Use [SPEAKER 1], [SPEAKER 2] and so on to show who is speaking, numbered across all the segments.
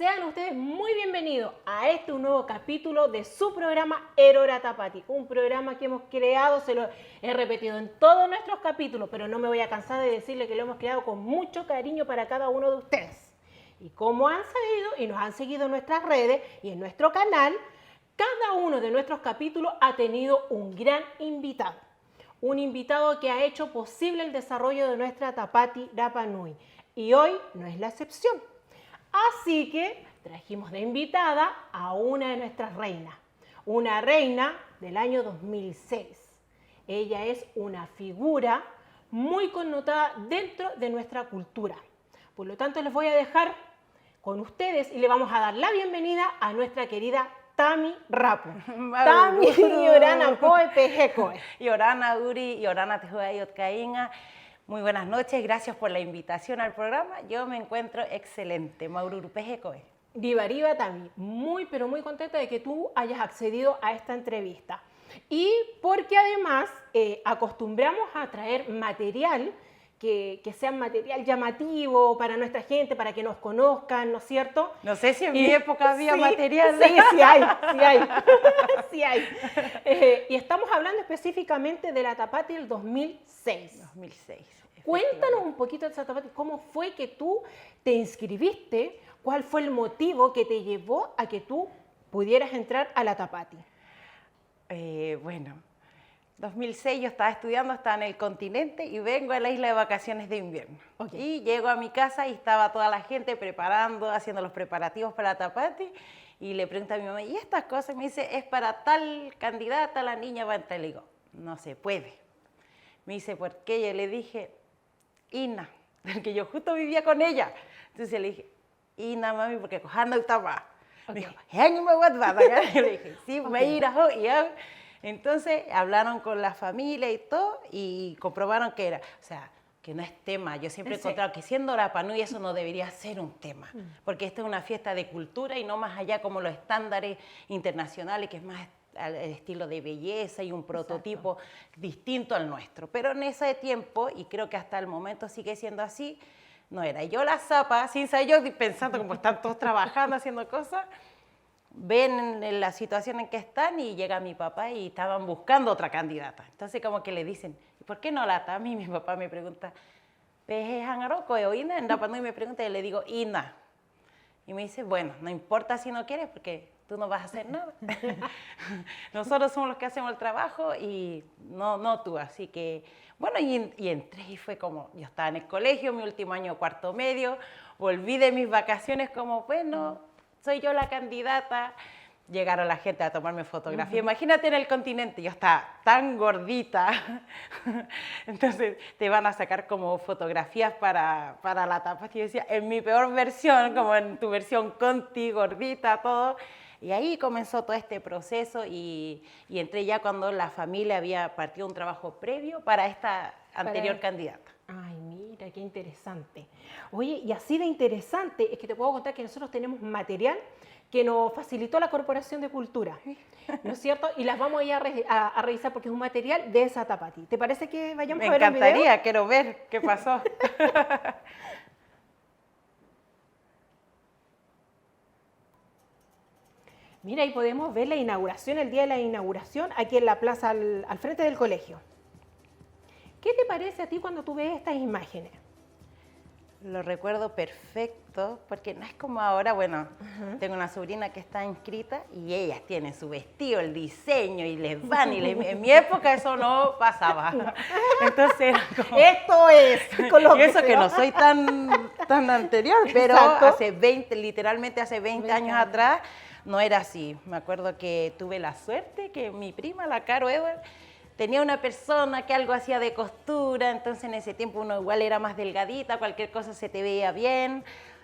[SPEAKER 1] Sean ustedes muy bienvenidos a este un nuevo capítulo de su programa Erora Tapati, un programa que hemos creado, se lo he repetido en todos nuestros capítulos, pero no me voy a cansar de decirle que lo hemos creado con mucho cariño para cada uno de ustedes. Y como han sabido y nos han seguido en nuestras redes y en nuestro canal, cada uno de nuestros capítulos ha tenido un gran invitado. Un invitado que ha hecho posible el desarrollo de nuestra Tapati Rapa Nui. Y hoy no es la excepción. Así que trajimos de invitada a una de nuestras reinas. Una reina del año 2006. Ella es una figura muy connotada dentro de nuestra cultura. Por lo tanto, les voy a dejar con ustedes y le vamos a dar la bienvenida a nuestra querida Tami Rapu. Tami Yorana Koe Pejekoe.
[SPEAKER 2] Yorana Uri, Yorana Tehuayot Cainga. Muy buenas noches, gracias por la invitación al programa. Yo me encuentro excelente. Maururu Pejekoe.
[SPEAKER 1] Riva Tami, muy pero muy contenta de que tú hayas accedido a esta entrevista. Y porque además acostumbramos a traer material que sea material llamativo para nuestra gente, para que nos conozcan, ¿no es cierto?
[SPEAKER 2] No sé si en mi época había material.
[SPEAKER 1] Sí, sí hay, sí hay. Y estamos hablando específicamente de la Tapati del 2006.
[SPEAKER 2] 2006.
[SPEAKER 1] Cuéntanos un poquito de esa Tapati, ¿cómo fue que tú te inscribiste? ¿Cuál fue el motivo que te llevó a que tú pudieras entrar a la Tapati?
[SPEAKER 2] Bueno, 2006 yo estaba estudiando, estaba en el continente y vengo a la isla de vacaciones de invierno. Okay. Y llego a mi casa y estaba toda la gente preparando, haciendo los preparativos para la Tapati y le pregunto a mi mamá, ¿y estas cosas? Me dice, es para tal candidata, la niña va a entrar. Le digo, no se puede. Me dice, ¿por qué? Yo le dije, Ina, porque yo justo vivía con ella. Entonces le dije, Ina, mami, porque cojando estaba. Me dijo, yo le dije, sí, me irá hoy. Entonces hablaron con la familia y todo y comprobaron que era, o sea, que no es tema. Yo siempre he encontrado que siendo Rapa Nui eso no debería ser un tema, porque esta es una fiesta de cultura y no más allá como los estándares internacionales, que es más el estilo de belleza y un prototipo distinto al nuestro. Pero en ese tiempo, y creo que hasta el momento sigue siendo así, no era. Yo la zapa, sin saber, yo pensando como están todos trabajando, haciendo cosas, ven en la situación en que están y llega mi papá y estaban buscando otra candidata. Entonces como que le dicen, ¿por qué no la Tami? Mi papá me pregunta, ¿Peje Hangaroko o Ina? En Rapa Nui me pregunta y le digo, Ina. Y me dice, bueno, no importa si no quieres porque tú no vas a hacer nada. Nosotros somos los que hacemos el trabajo y no tú. Así que, bueno, y entré y fue como, yo estaba en el colegio, mi último año cuarto medio, volví de mis vacaciones como, bueno, soy yo la candidata. Llegaron la gente a tomarme fotografía. Imagínate en el continente, yo estaba tan gordita. Entonces te van a sacar como fotografías para la Tapati. Yo decía, en mi peor versión, como en tu versión Conti, gordita, todo. Y ahí comenzó todo este proceso y entré ya cuando la familia había partido un trabajo previo para esta anterior candidata.
[SPEAKER 1] Ay, mira, qué interesante. Oye, y así de interesante es que te puedo contar que nosotros tenemos material que nos facilitó la Corporación de Cultura, ¿no es cierto? Y las vamos a ir a revisar porque es un material de esa Tapati. ¿Te parece que vayamos a ver el video?
[SPEAKER 2] Me encantaría, quiero ver qué pasó.
[SPEAKER 1] Mira, ahí podemos ver la inauguración, el día de la inauguración, aquí en la plaza al frente del colegio. ¿Qué te parece a ti cuando tú ves estas imágenes?
[SPEAKER 2] Lo recuerdo perfecto, porque no es como ahora, bueno, tengo una sobrina que está inscrita y ellas tienen su vestido, el diseño y les van en mi época eso no pasaba. Entonces era como,
[SPEAKER 1] esto es con lo
[SPEAKER 2] y eso que no soy tan anterior, pero literalmente hace 20 años atrás no era así. Me acuerdo que tuve la suerte que mi prima, la Caro Edward, tenía una persona que algo hacía de costura, entonces en ese tiempo uno igual era más delgadita, cualquier cosa se te veía bien.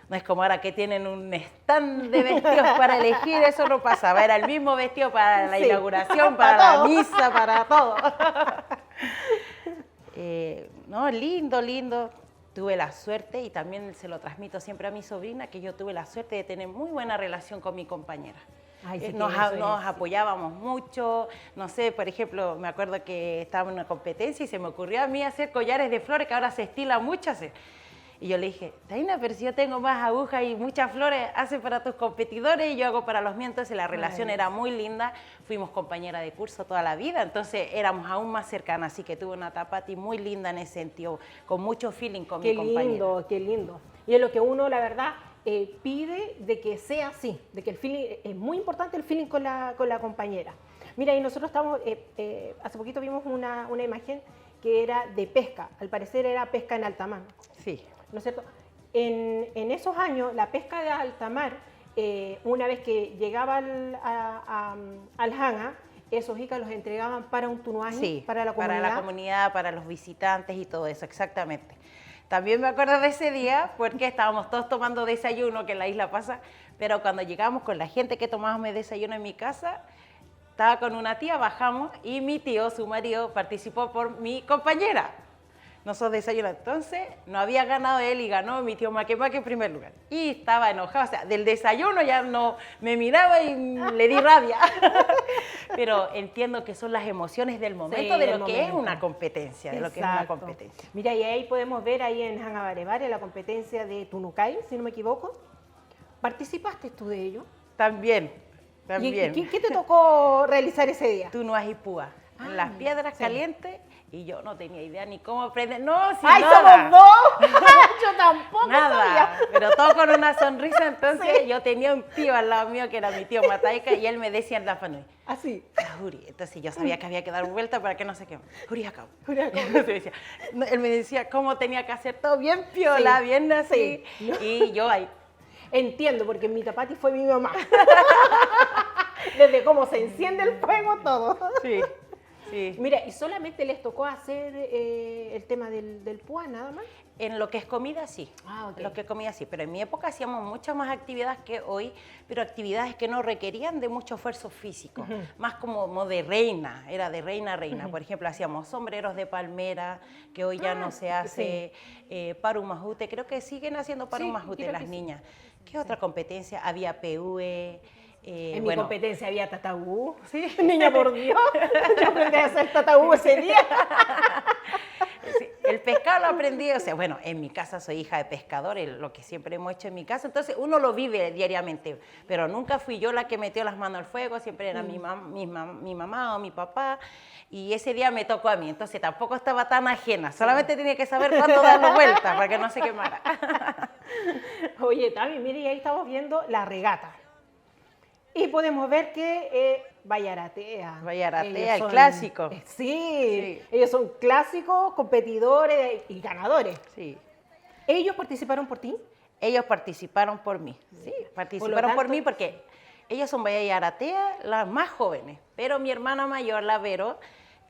[SPEAKER 2] No es como ahora que tienen un stand de vestidos para elegir, eso no pasaba. Era el mismo vestido para la inauguración, para la misa, para todo. No, lindo, lindo. Tuve la suerte y también se lo transmito siempre a mi sobrina, que yo tuve la suerte de tener muy buena relación con mi compañera. Ay, sí, nos apoyábamos mucho, no sé, por ejemplo, me acuerdo que estaba en una competencia y se me ocurrió a mí hacer collares de flores, que ahora se estila mucho hacer. Y yo le dije, Taina, pero si yo tengo más agujas y muchas flores, hace para tus competidores y yo hago para los míos. Entonces la relación era muy linda, fuimos compañeras de curso toda la vida, entonces éramos aún más cercanas, así que tuve una tapati muy linda en ese sentido, con mucho feeling con mi compañera.
[SPEAKER 1] Qué lindo, qué lindo. Y es lo que uno, la verdad, pide de que sea así, de que el feeling, es muy importante el feeling con la compañera. Mira, y nosotros estamos, hace poquito vimos una imagen que era de pesca, al parecer era pesca en alta mar.
[SPEAKER 2] Sí.
[SPEAKER 1] ¿No es cierto? En esos años, la pesca de alta mar, una vez que llegaba al hanga, esos icas los entregaban para un tunuaji,
[SPEAKER 2] Sí,
[SPEAKER 1] para la comunidad.
[SPEAKER 2] para la comunidad, para los visitantes y todo eso, exactamente. También me acuerdo de ese día porque estábamos todos tomando desayuno, que en la isla pasa, pero cuando llegamos con la gente que tomábamos desayuno en mi casa, estaba con una tía, bajamos y mi tío, su marido, participó por mi compañera. Nosotros desayunamos, entonces no había ganado él y ganó mi tío Maquemaque en primer lugar. Y estaba enojado, o sea, del desayuno ya no me miraba y le di rabia. Pero entiendo que son las emociones del momento,
[SPEAKER 1] Sí,
[SPEAKER 2] de
[SPEAKER 1] del
[SPEAKER 2] lo que es
[SPEAKER 1] momento.
[SPEAKER 2] una competencia, de lo que es una
[SPEAKER 1] Exacto.
[SPEAKER 2] competencia.
[SPEAKER 1] Mira, y ahí podemos ver ahí en Hanga Barebare la competencia de Tunukai, si no me equivoco. ¿Participaste tú de ello?
[SPEAKER 2] También,
[SPEAKER 1] ¿Y
[SPEAKER 2] también.
[SPEAKER 1] qué te tocó realizar ese día?
[SPEAKER 2] Tunuajipúa, en las piedras
[SPEAKER 1] sí.
[SPEAKER 2] calientes, y yo no tenía idea ni cómo aprender. No, sin
[SPEAKER 1] ¡Ay,
[SPEAKER 2] nada.
[SPEAKER 1] somos dos! Yo tampoco
[SPEAKER 2] Nada,
[SPEAKER 1] sabía.
[SPEAKER 2] pero todo con una sonrisa. Entonces yo tenía un tío al lado mío que era mi tío Mataica y él me decía en la fanui,
[SPEAKER 1] Así.
[SPEAKER 2] Juri, entonces yo sabía que había que dar vuelta para que no sé qué. Juri, acá.
[SPEAKER 1] Juri, acá.
[SPEAKER 2] Él me decía cómo tenía que hacer todo bien piola,
[SPEAKER 1] Sí,
[SPEAKER 2] bien así.
[SPEAKER 1] sí.
[SPEAKER 2] Y yo ahí.
[SPEAKER 1] Entiendo, porque mi tapati fue mi mamá. Desde cómo se enciende el fuego, todo.
[SPEAKER 2] Sí, sí.
[SPEAKER 1] Mira, ¿y solamente les tocó hacer el tema del púa, nada más?
[SPEAKER 2] En lo que es comida, sí.
[SPEAKER 1] Ah, ok.
[SPEAKER 2] En lo que es comida, sí. Pero en mi época hacíamos muchas más actividades que hoy, pero actividades que no requerían de mucho esfuerzo físico. Más como de reina, era de reina a reina. Por ejemplo, hacíamos sombreros de palmera, que hoy ya no se hace, parumajute. Creo que siguen haciendo parumajute
[SPEAKER 1] creo
[SPEAKER 2] las
[SPEAKER 1] que sí.
[SPEAKER 2] niñas. ¿Qué otra competencia? Había PUE.
[SPEAKER 1] En mi
[SPEAKER 2] bueno,
[SPEAKER 1] competencia había tataú.
[SPEAKER 2] Sí.
[SPEAKER 1] Niña, por Dios. Yo aprendí a hacer tataú ese día.
[SPEAKER 2] sí, el pescado lo aprendí, o sea, bueno, en mi casa soy hija de pescadores, lo que siempre hemos hecho en mi casa, entonces uno lo vive diariamente, pero nunca fui yo la que metió las manos al fuego, siempre era mi mamá o mi papá, y ese día me tocó a mí, entonces tampoco estaba tan ajena, solamente tenía que saber cuándo darle vuelta para que no se quemara.
[SPEAKER 1] Oye, Tami, mire, y ahí estamos viendo la regata. Y podemos ver que Vallaratea.
[SPEAKER 2] Vallaratea,
[SPEAKER 1] Ellos
[SPEAKER 2] el
[SPEAKER 1] son-
[SPEAKER 2] clásico.
[SPEAKER 1] Sí, ellos son clásicos, competidores y ganadores.
[SPEAKER 2] Sí.
[SPEAKER 1] ¿Ellos participaron por ti?
[SPEAKER 2] Ellos participaron por mí, sí, participaron por
[SPEAKER 1] tanto-
[SPEAKER 2] mí porque ellos son Vallaratea, las más jóvenes, pero mi hermana mayor, la Vero,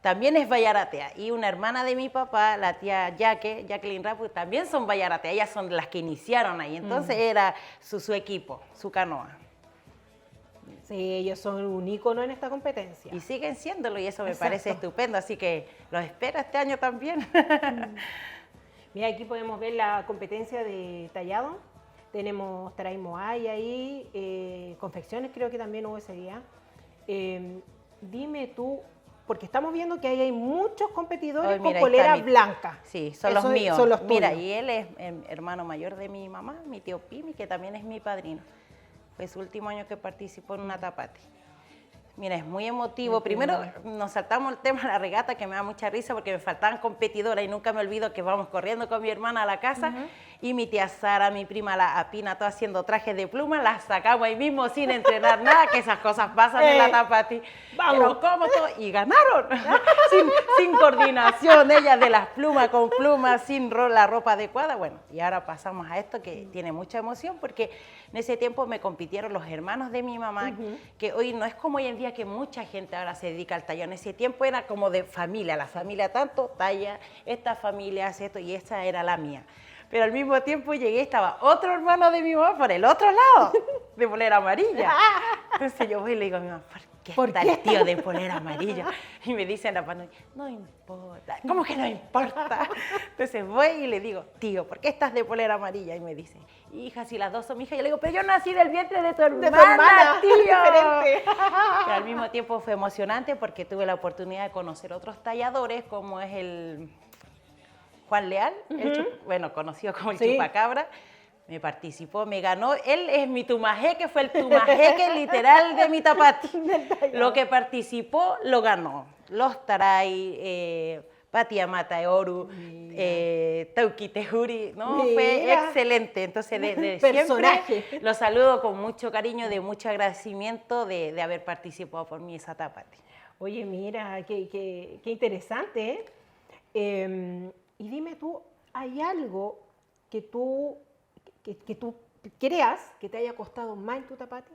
[SPEAKER 2] también es Vallaratea, y una hermana de mi papá, la tía Jacqueline Rapu, también son Vallaratea, ellas son las que iniciaron ahí, entonces era su equipo, su canoa.
[SPEAKER 1] Sí, ellos son un ícono en esta competencia.
[SPEAKER 2] Y siguen siéndolo, y eso me
[SPEAKER 1] Exacto.
[SPEAKER 2] parece estupendo, así que los espero este año también.
[SPEAKER 1] Mira, aquí podemos ver la competencia de tallado. Tenemos Taray Moay ahí, confecciones creo que también hubo ese día. Dime tú, porque estamos viendo que ahí hay muchos competidores
[SPEAKER 2] Ay, mira,
[SPEAKER 1] con
[SPEAKER 2] ahí está
[SPEAKER 1] polera
[SPEAKER 2] mi-
[SPEAKER 1] blanca.
[SPEAKER 2] Sí, son
[SPEAKER 1] Eso
[SPEAKER 2] los míos.
[SPEAKER 1] son los
[SPEAKER 2] Mira,
[SPEAKER 1] tuyos.
[SPEAKER 2] y él es hermano mayor de mi mamá, mi tío Pimi, que también es mi padrino. Fue su último año que participó en una tapati. Mira, es muy emotivo. Primero nos saltamos el tema de la regata, que me da mucha risa porque me faltaban competidoras y nunca me olvido que vamos corriendo con mi hermana a la casa y mi tía Sara, mi prima la Apina, todas haciendo trajes de pluma, las sacamos ahí mismo sin entrenar nada, que esas cosas pasan en la tapati.
[SPEAKER 1] Vamos.
[SPEAKER 2] Pero ¿cómo todo? Y ganaron. sin coordinación, ellas de las plumas con plumas, sin la ropa adecuada. Bueno, y ahora pasamos a esto que tiene mucha emoción porque en ese tiempo me compitieron los hermanos de mi mamá, que hoy no es como hoy en día que mucha gente ahora se dedica al tallado. En ese tiempo era como de familia, la familia tanto talla, esta familia hace esto y esta era la mía. Pero al mismo tiempo llegué, estaba otro hermano de mi mamá por el otro lado, de polera amarilla. Entonces yo voy y le digo a mi mamá, ¿Por qué está el tío de polera amarilla? Y me dicen la panoya, no importa. ¿Cómo que no importa? Entonces voy y le digo, tío, ¿por qué estás de polera amarilla? Y me dice, hija, si las dos son mi hija. Yo le digo, pero yo nací del vientre de tu hermana, tío.
[SPEAKER 1] Diferente.
[SPEAKER 2] Pero al mismo tiempo fue emocionante porque tuve la oportunidad de conocer otros talladores, como es el Juan Leal, bueno, conocido como el
[SPEAKER 1] Sí.
[SPEAKER 2] Chupacabra, me participó, me ganó. Él es mi tumajeque, fue el tumajeque literal de mi tapati. Lo que participó, lo ganó. Los Taray, Pati Amata Eoru, Tauki Tejuri, ¿no? Fue
[SPEAKER 1] Mira.
[SPEAKER 2] excelente. Entonces, de
[SPEAKER 1] Personaje.
[SPEAKER 2] siempre lo saludo con mucho cariño, de mucho agradecimiento de haber participado por mí esa tapati.
[SPEAKER 1] Oye, mira, qué interesante, ¿eh? Y dime tú, ¿hay algo que tú creas que te haya costado más en tu tapati?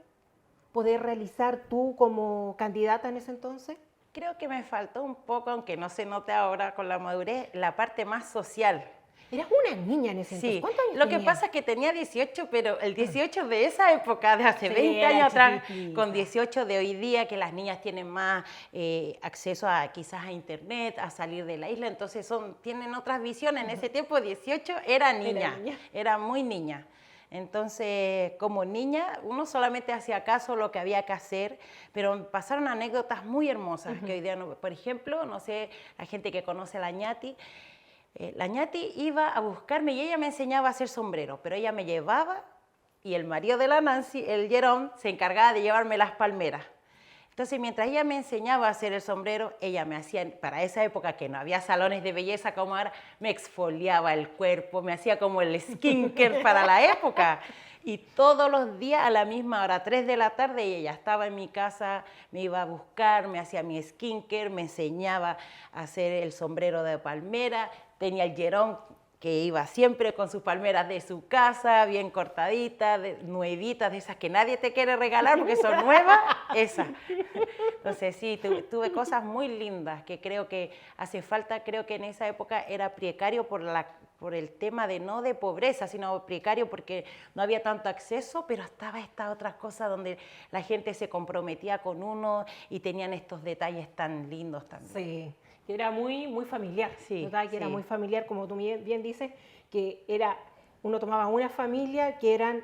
[SPEAKER 1] ¿Poder realizar tú como candidata en ese entonces?
[SPEAKER 2] Creo que me faltó un poco, aunque no se note ahora con la madurez, la parte más social.
[SPEAKER 1] Eras una niña en ese entonces.
[SPEAKER 2] Sí,
[SPEAKER 1] ¿Cuántos años
[SPEAKER 2] lo que
[SPEAKER 1] tenías?
[SPEAKER 2] pasa es que tenía 18, pero el 18 de esa época, de hace
[SPEAKER 1] Sí,
[SPEAKER 2] 20
[SPEAKER 1] era
[SPEAKER 2] años atrás,
[SPEAKER 1] chiquitita.
[SPEAKER 2] con 18 de hoy día, que las niñas tienen más acceso a quizás a internet, a salir de la isla, entonces tienen otras visiones. En ese tiempo 18 era niña, era muy niña. Entonces, como niña, uno solamente hacía caso lo que había que hacer, pero pasaron anécdotas muy hermosas que hoy día, no, por ejemplo, no sé, la gente que conoce a la ñati iba a buscarme y ella me enseñaba a hacer sombrero, pero ella me llevaba y el marido de la Nancy, el Jerón, se encargaba de llevarme las palmeras. Entonces, mientras ella me enseñaba a hacer el sombrero, ella me hacía, para esa época que no había salones de belleza como ahora, me exfoliaba el cuerpo, me hacía como el skincare para la época. Y todos los días a la misma hora, 3 de la tarde, ella estaba en mi casa, me iba a buscar, me hacía mi skincare, me enseñaba a hacer el sombrero de palmera, tenía el Jerón que iba siempre con sus palmeras de su casa, bien cortaditas, nuevitas, de esas que nadie te quiere regalar porque son nuevas, esas. Entonces sí, tuve cosas muy lindas que creo que hace falta, creo que en esa época era precario por el tema no de pobreza, sino precario porque no había tanto acceso, pero estaba esta otra cosa donde la gente se comprometía con uno y tenían estos detalles tan lindos también.
[SPEAKER 1] Sí, que era muy familiar,
[SPEAKER 2] Sí,
[SPEAKER 1] ¿verdad? Que
[SPEAKER 2] sí.
[SPEAKER 1] era muy familiar, como tú bien dices, que uno tomaba una familia que eran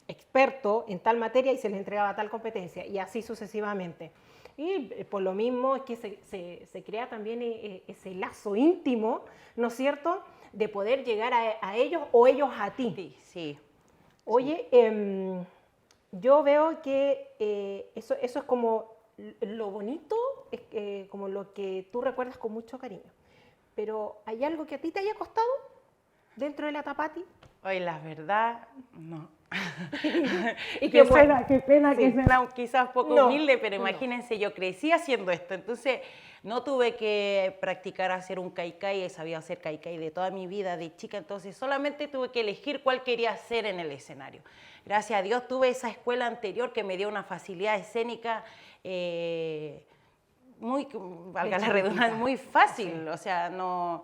[SPEAKER 1] expertos en tal materia y se les entregaba tal competencia, y así sucesivamente. Y por lo mismo es que se crea también ese lazo íntimo, ¿no es cierto?, de poder llegar a ellos o ellos a ti.
[SPEAKER 2] Sí, sí.
[SPEAKER 1] Oye, yo veo que eso es como lo bonito, es como lo que tú recuerdas con mucho cariño. Pero ¿hay algo que a ti te haya costado dentro de la tapati?
[SPEAKER 2] Hoy la verdad, no.
[SPEAKER 1] Y qué pena
[SPEAKER 2] que
[SPEAKER 1] sí.
[SPEAKER 2] suena quizás poco
[SPEAKER 1] No,
[SPEAKER 2] humilde, pero
[SPEAKER 1] no.
[SPEAKER 2] imagínense, yo crecí haciendo esto, entonces no tuve que practicar hacer un kaikai, sabía hacer kaikai de toda mi vida de chica, entonces solamente tuve que elegir cuál quería hacer en el escenario. Gracias a Dios tuve esa escuela anterior que me dio una facilidad escénica muy, valga la redundancia, muy fácil, o sea, no.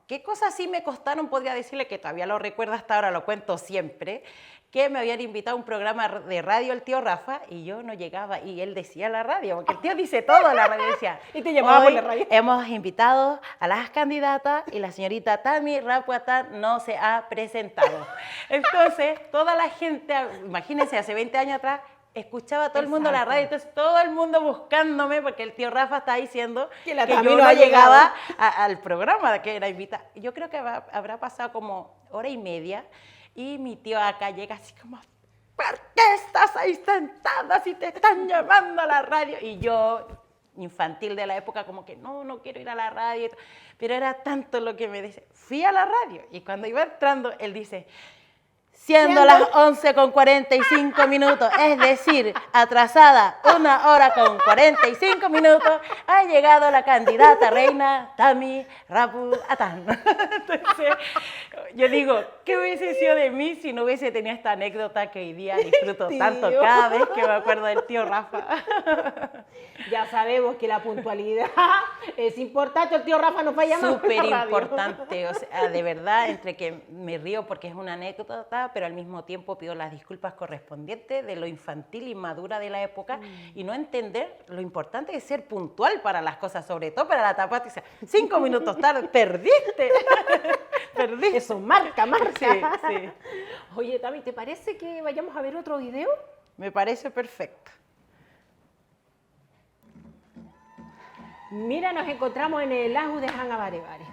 [SPEAKER 2] ¿Qué cosas sí me costaron? Podría decirle que todavía lo recuerdo hasta ahora, lo cuento siempre, que me habían invitado a un programa de radio el tío Rafa y yo no llegaba y él decía la radio, porque el tío dice todo en la radio, decía,
[SPEAKER 1] y te llamaba por
[SPEAKER 2] hoy
[SPEAKER 1] la radio.
[SPEAKER 2] hemos invitado a las candidatas y la señorita Tami Rapuatán no se ha presentado. Entonces, toda la gente, imagínense, hace 20 años atrás, escuchaba todo el mundo la radio, entonces todo el mundo buscándome porque el tío Rafa está diciendo que yo no llegaba al programa que era invitada. Yo creo que habrá pasado como hora y media y mi tío acá llega así como, ¿por qué estás ahí sentada si te están llamando a la radio? Y yo, infantil de la época, como que no quiero ir a la radio, pero era tanto lo que me dice, fui a la radio y cuando iba entrando él dice, siendo las 11:45, es decir, atrasada 1 hora con 45 minutos, ha llegado la candidata reina Tami Rapuatán. Entonces, yo digo, ¿qué hubiese sido de mí si no hubiese tenido esta anécdota que hoy día disfruto tanto cada vez que me acuerdo del tío Rafa?
[SPEAKER 1] Ya sabemos que la puntualidad es importante, el tío Rafa nos va a llamar.
[SPEAKER 2] Súper importante, o sea, de verdad, entre que me río porque es una anécdota, pero al mismo tiempo pido las disculpas correspondientes de lo infantil y madura de la época y no entender lo importante de ser puntual para las cosas, sobre todo para la tapati. O sea, 5 minutos tarde, perdiste. Perdiste.
[SPEAKER 1] Eso marca.
[SPEAKER 2] Sí, sí.
[SPEAKER 1] Oye, Tami, ¿te parece que vayamos a ver otro video?
[SPEAKER 2] Me parece perfecto.
[SPEAKER 1] Mira, nos encontramos en el lago de Hangabarebare.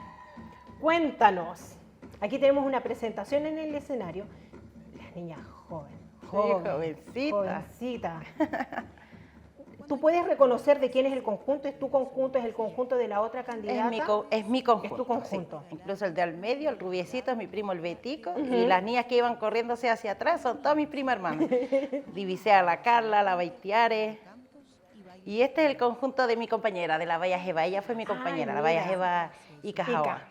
[SPEAKER 1] Cuéntanos. Aquí tenemos una presentación en el escenario. La niña joven,
[SPEAKER 2] jovencita.
[SPEAKER 1] jovencita. ¿Tú puedes reconocer de quién es el conjunto? ¿Es tu conjunto? ¿Es el conjunto de la otra candidata?
[SPEAKER 2] Es mi conjunto.
[SPEAKER 1] Es tu conjunto.
[SPEAKER 2] Sí. Incluso el de al medio, el rubiecito, es mi primo el Betico, y las niñas que iban corriéndose hacia atrás son todas mis primas hermanas. Divisé a la Carla, la Baitiare. Y este es el conjunto de mi compañera, de la Baya Jeva. Ella fue mi compañera, la Baya Jeva Icajawa.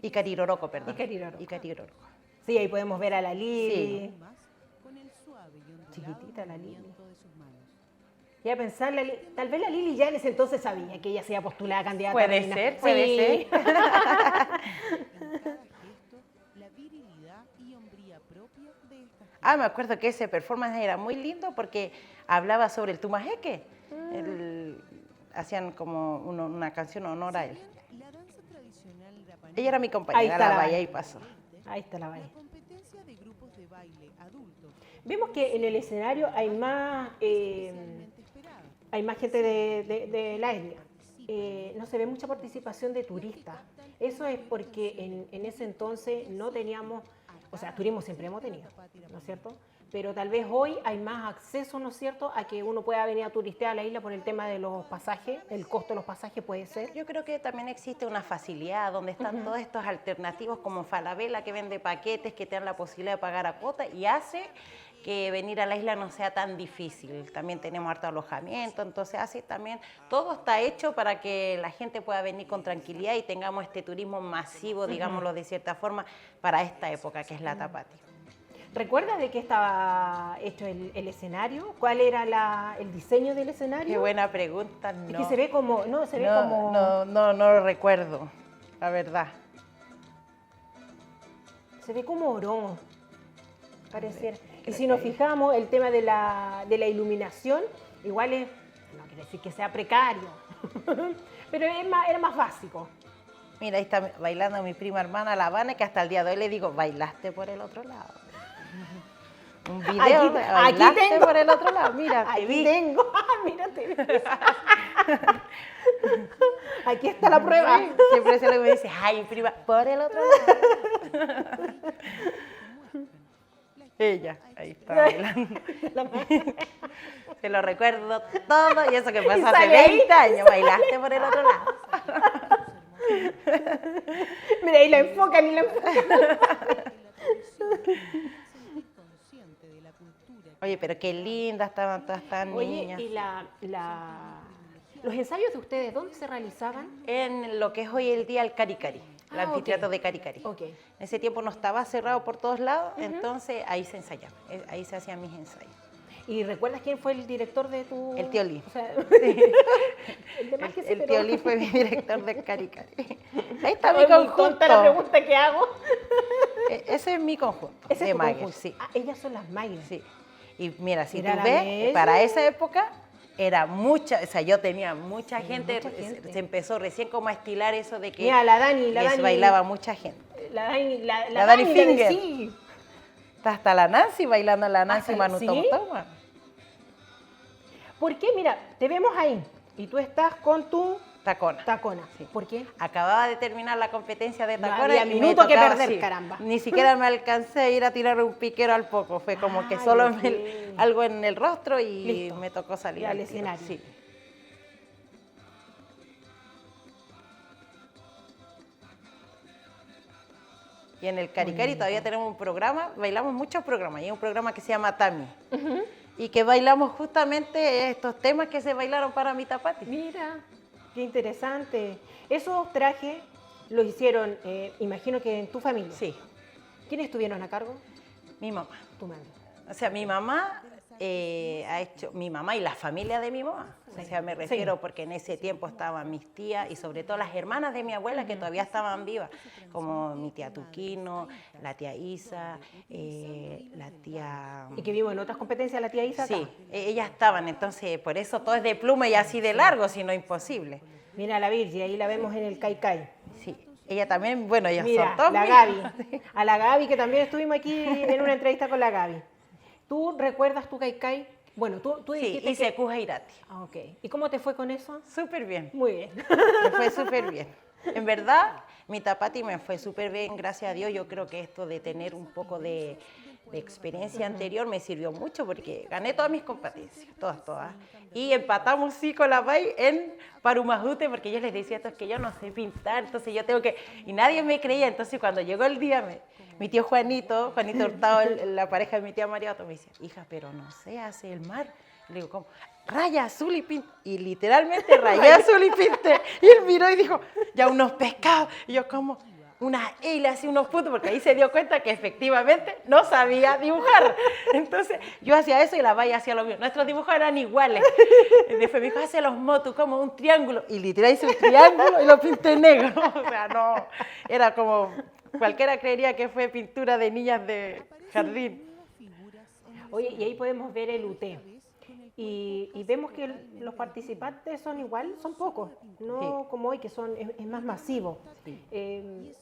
[SPEAKER 2] Icariroroco, perdón. Icariroroco.
[SPEAKER 1] Sí, ahí podemos ver a la Lili.
[SPEAKER 2] Sí.
[SPEAKER 1] Chiquitita la Lili. Ya pensar, tal vez la Lili ya en ese entonces sabía que ella se iba a postular a candidata.
[SPEAKER 2] Puede ser, puede ser. Me acuerdo que ese performance era muy lindo porque hablaba sobre el tumajeque. Hacían como una canción en honor a él. Ella era mi compañera, la Baya, y pasó.
[SPEAKER 1] Ahí está la Baya. Vemos que en el escenario hay más gente de la etnia. No se ve mucha participación de turistas. Eso es porque en ese entonces no teníamos, o sea, turismo siempre hemos tenido, ¿no es cierto? Pero tal vez hoy hay más acceso, ¿no es cierto?, a que uno pueda venir a turistear a la isla por el tema de los pasajes, el costo de los pasajes puede ser.
[SPEAKER 2] Yo creo que también existe una facilidad donde están todos estos alternativos como Falabella, que vende paquetes, que te dan la posibilidad de pagar a cuota y hace que venir a la isla no sea tan difícil. También tenemos harto alojamiento, entonces así también todo está hecho para que la gente pueda venir con tranquilidad y tengamos este turismo masivo, digámoslo de cierta forma, para esta época que es la Tapati.
[SPEAKER 1] ¿Recuerdas de qué estaba hecho el escenario? ¿Cuál era el diseño del escenario?
[SPEAKER 2] Qué buena pregunta, no.
[SPEAKER 1] Es que se ve como, no, se ve como...
[SPEAKER 2] No lo recuerdo, la verdad.
[SPEAKER 1] Se ve como oro, pareciera. Y si nos fijamos, el tema de la iluminación, igual es, no quiere decir que sea precario, pero era más básico.
[SPEAKER 2] Mira, ahí está bailando mi prima hermana, La Habana, que hasta el día de hoy le digo, bailaste por el otro lado. Un video, bailaste
[SPEAKER 1] tengo,
[SPEAKER 2] por el otro lado, mira, te
[SPEAKER 1] aquí
[SPEAKER 2] vi.
[SPEAKER 1] tengo, mírate. Aquí está la prueba.
[SPEAKER 2] Sí, siempre se lo dice, ay, prima, por el otro lado. Ella, ahí está bailando. Se lo recuerdo todo y eso que pasó hace 20 años, bailaste por el otro lado.
[SPEAKER 1] Mira, ahí la enfocan y la enfocan.
[SPEAKER 2] Oye, pero qué lindas estaban todas estas niñas.
[SPEAKER 1] Oye, ¿y los ensayos de ustedes dónde se realizaban?
[SPEAKER 2] En lo que es hoy el día el Caricari, el anfiteatro de Caricari.
[SPEAKER 1] Okay.
[SPEAKER 2] En ese tiempo no estaba cerrado por todos lados, entonces ahí se ensayaba, ahí se hacían mis ensayos.
[SPEAKER 1] ¿Y recuerdas quién fue el director de tu...?
[SPEAKER 2] El tío Lee.
[SPEAKER 1] O sea,
[SPEAKER 2] Sí. El tío Lee fue mi director de Caricari. Ahí está mi conjunto.
[SPEAKER 1] Tonta la pregunta que hago.
[SPEAKER 2] Ese es mi conjunto,
[SPEAKER 1] Ese
[SPEAKER 2] de
[SPEAKER 1] es tu
[SPEAKER 2] Maguer,
[SPEAKER 1] conjunto.
[SPEAKER 2] sí.
[SPEAKER 1] Ellas son las Maguer.
[SPEAKER 2] Sí. Y mira, si
[SPEAKER 1] Mira
[SPEAKER 2] tú
[SPEAKER 1] la
[SPEAKER 2] ves,
[SPEAKER 1] mesa.
[SPEAKER 2] para esa época era mucha, o sea, yo tenía mucha
[SPEAKER 1] Sí,
[SPEAKER 2] gente,
[SPEAKER 1] mucha gente.
[SPEAKER 2] se empezó recién como a estilar eso de que
[SPEAKER 1] Mira, la Dani
[SPEAKER 2] bailaba mucha gente.
[SPEAKER 1] La Dani
[SPEAKER 2] Dani Finger.
[SPEAKER 1] Sí.
[SPEAKER 2] Está hasta la Nancy bailando la Nancy Manu
[SPEAKER 1] ¿sí?
[SPEAKER 2] Tom Toma.
[SPEAKER 1] ¿Por qué? Mira, te vemos ahí y tú estás con tu
[SPEAKER 2] Tacona.
[SPEAKER 1] tacona.
[SPEAKER 2] Sí.
[SPEAKER 1] ¿Por qué?
[SPEAKER 2] Acababa de terminar la competencia de
[SPEAKER 1] No
[SPEAKER 2] tacona
[SPEAKER 1] había
[SPEAKER 2] y me
[SPEAKER 1] minuto que
[SPEAKER 2] tocaba,
[SPEAKER 1] perder, caramba.
[SPEAKER 2] Ni siquiera me alcancé a ir a tirar un piquero al poco. Fue como que solo
[SPEAKER 1] ok.
[SPEAKER 2] algo en el rostro y
[SPEAKER 1] Listo.
[SPEAKER 2] me tocó salir
[SPEAKER 1] al
[SPEAKER 2] tiro.
[SPEAKER 1] escenario.
[SPEAKER 2] Sí. Y en el Caricari todavía tenemos un programa, bailamos muchos programas, y hay un programa que se llama Tami. Y que bailamos justamente estos temas que se bailaron para mi Tapati.
[SPEAKER 1] Mira, qué interesante. Esos trajes los hicieron, imagino que en tu familia.
[SPEAKER 2] Sí,
[SPEAKER 1] ¿Quiénes estuvieron a cargo?
[SPEAKER 2] mi mamá.
[SPEAKER 1] Tu madre.
[SPEAKER 2] O sea, mi mamá ha hecho, mi mamá y la familia de mi mamá. O sea, me refiero porque en ese tiempo estaban mis tías y sobre todo las hermanas de mi abuela que todavía estaban vivas, como mi tía Tuquino, la tía Isa, la tía...
[SPEAKER 1] ¿Y que vivo en otras competencias la tía Isa?
[SPEAKER 2] Sí,
[SPEAKER 1] acá?
[SPEAKER 2] ellas estaban, entonces por eso todo es de pluma y así de largo, si no imposible.
[SPEAKER 1] Mira a la Virgi, ahí la vemos en el Caicay.
[SPEAKER 2] Sí, ella también, bueno, ellas
[SPEAKER 1] Mira,
[SPEAKER 2] son todas
[SPEAKER 1] la
[SPEAKER 2] mías.
[SPEAKER 1] Gaby. A la Gaby, que también estuvimos aquí en una entrevista con la Gaby. ¿Tú recuerdas tu Caicay? Bueno, tú
[SPEAKER 2] Sí,
[SPEAKER 1] dijiste
[SPEAKER 2] hice
[SPEAKER 1] que...
[SPEAKER 2] Cujairati.
[SPEAKER 1] Ah, ok. ¿Y cómo te fue con eso?
[SPEAKER 2] Súper bien,
[SPEAKER 1] Muy bien.
[SPEAKER 2] me fue súper bien. En verdad, mi tapati me fue súper bien, gracias a Dios. Yo creo que esto de tener un poco de experiencia anterior me sirvió mucho porque gané todas mis competencias, todas. Y empatamos sí con la PAI en Parumajute porque yo les decía esto es que yo no sé pintar, entonces yo tengo que... Y nadie me creía, entonces cuando llegó el día, mi tío Juanito Hurtado, la pareja de mi tía María Otto, me decía, hija, pero no sé, hace el mar. Le digo, ¿cómo? Raya azul y pinte. Y literalmente rayé azul y pinte. Y él miró y dijo, ya unos pescados. Y yo como, una E, y le hacía unos puntos, porque ahí se dio cuenta que efectivamente no sabía dibujar. Entonces yo hacía eso y la Valla hacía lo mismo. Nuestros dibujos eran iguales. Y después me dijo, hace los motus como un triángulo. Y literal hice un triángulo y lo pinté negro. O sea, no, era como, cualquiera creería que fue pintura de niñas de jardín.
[SPEAKER 1] Oye, y ahí podemos ver el UT. Y vemos que los participantes son igual, son pocos, no como hoy que es más masivo.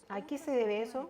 [SPEAKER 1] ¿A qué se debe eso?